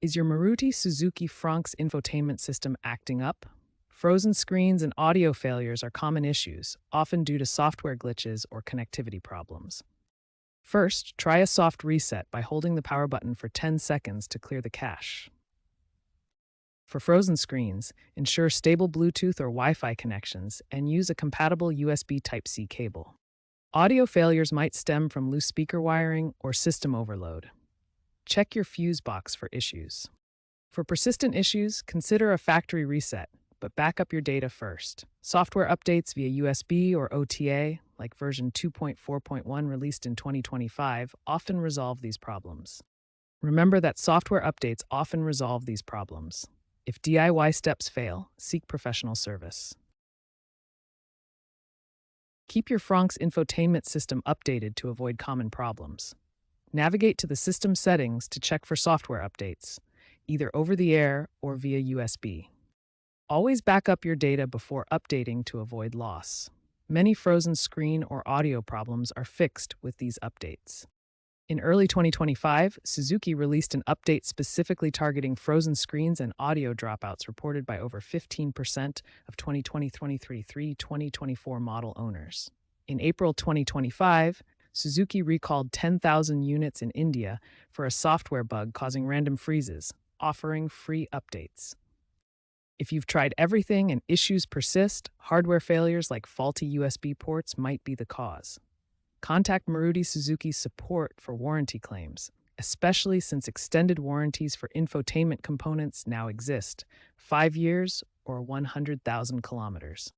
Is your Maruti Suzuki Fronx infotainment system acting up? Frozen screens and audio failures are common issues, often due to software glitches or connectivity problems. First, try a soft reset by holding the power button for 10 seconds to clear the cache. For frozen screens, ensure stable Bluetooth or Wi-Fi connections and use a compatible USB Type-C cable. Audio failures might stem from loose speaker wiring or system overload. Check your fuse box for issues. For persistent issues, consider a factory reset, but back up your data first. Software updates via USB or OTA, like version 2.4.1 released in 2025, often resolve these problems. Remember that software updates often resolve these problems. If DIY steps fail, seek professional service. Keep your Fronx infotainment system updated to avoid common problems. Navigate to the system settings to check for software updates, either over the air or via USB. Always back up your data before updating to avoid loss. Many frozen screen or audio problems are fixed with these updates. In early 2025, Suzuki released an update specifically targeting frozen screens and audio dropouts reported by over 15% of 2023-2024 model owners. In April 2025, Suzuki recalled 10,000 units in India for a software bug causing random freezes, offering free updates. If you've tried everything and issues persist, hardware failures like faulty USB ports might be the cause. Contact Maruti Suzuki support for warranty claims, especially since extended warranties for infotainment components now exist, 5 years or 100,000 kilometers.